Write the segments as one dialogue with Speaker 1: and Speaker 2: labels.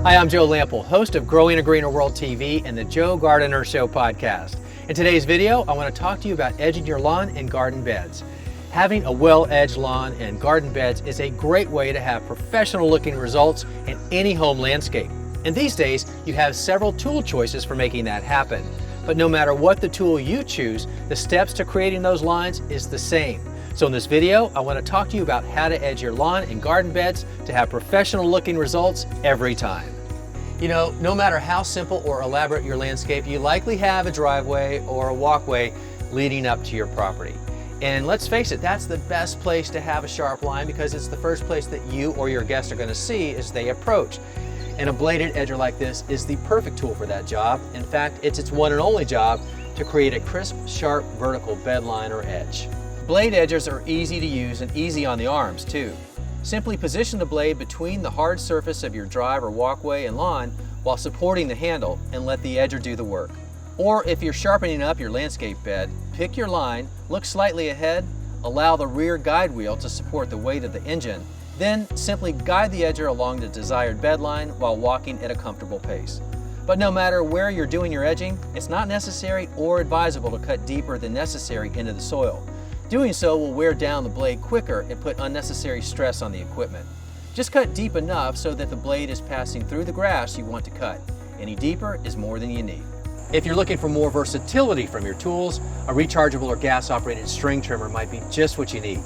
Speaker 1: Hi, I'm Joe Lample, host of Growing a Greener World TV and the Joe Gardener Show podcast. In today's video, I want to talk to you about edging your lawn and garden beds. Having a well-edged lawn and garden beds is a great way to have professional-looking results in any home landscape. And these days, you have several tool choices for making that happen. But no matter what the tool you choose, the steps to creating those lines is the same. So in this video, I want to talk to you about how to edge your lawn and garden beds to have professional-looking results every time. You know, no matter how simple or elaborate your landscape, you likely have a driveway or a walkway leading up to your property. And let's face it, that's the best place to have a sharp line because it's the first place that you or your guests are going to see as they approach. And a bladed edger like this is the perfect tool for that job. In fact, it's its one and only job to create a crisp, sharp, vertical bed line or edge. Blade edgers are easy to use and easy on the arms too. Simply position the blade between the hard surface of your drive or walkway and lawn while supporting the handle and let the edger do the work. Or if you're sharpening up your landscape bed, pick your line, look slightly ahead, allow the rear guide wheel to support the weight of the engine, then simply guide the edger along the desired bed line while walking at a comfortable pace. But no matter where you're doing your edging, it's not necessary or advisable to cut deeper than necessary into the soil. Doing so will wear down the blade quicker and put unnecessary stress on the equipment. Just cut deep enough so that the blade is passing through the grass you want to cut. Any deeper is more than you need. If you're looking for more versatility from your tools, a rechargeable or gas-operated string trimmer might be just what you need.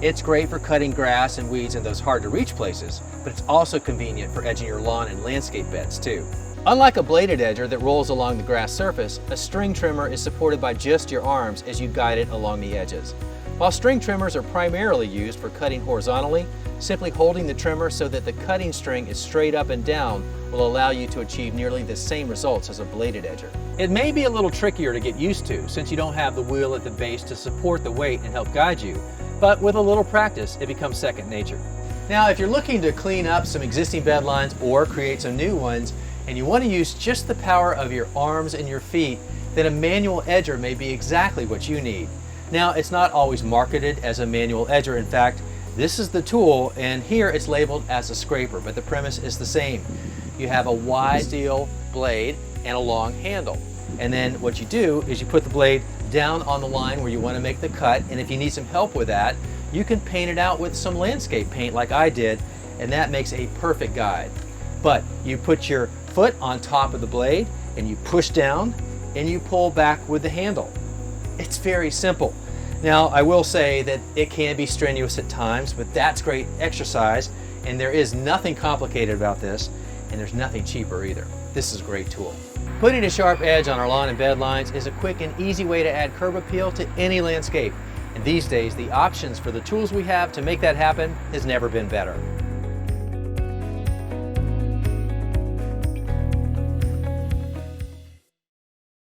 Speaker 1: It's great for cutting grass and weeds in those hard-to-reach places, but it's also convenient for edging your lawn and landscape beds too. Unlike a bladed edger that rolls along the grass surface, a string trimmer is supported by just your arms as you guide it along the edges. While string trimmers are primarily used for cutting horizontally, simply holding the trimmer so that the cutting string is straight up and down will allow you to achieve nearly the same results as a bladed edger. It may be a little trickier to get used to since you don't have the wheel at the base to support the weight and help guide you, but with a little practice, it becomes second nature. Now, if you're looking to clean up some existing bed lines or create some new ones, and you want to use just the power of your arms and your feet, then a manual edger may be exactly what you need. Now, it's not always marketed as a manual edger. In fact, this is the tool, and here it's labeled as a scraper, but the premise is the same. You have a wide steel blade and a long handle. And then what you do is you put the blade down on the line where you want to make the cut, and if you need some help with that, you can paint it out with some landscape paint like I did, and that makes a perfect guide. But you put your foot on top of the blade and you push down and you pull back with the handle. It's very simple. Now, I will say that it can be strenuous at times, but that's great exercise, and there is nothing complicated about this, and there's nothing cheaper either. This is a great tool. Putting a sharp edge on our lawn and bed lines is a quick and easy way to add curb appeal to any landscape. And these days, the options for the tools we have to make that happen has never been better.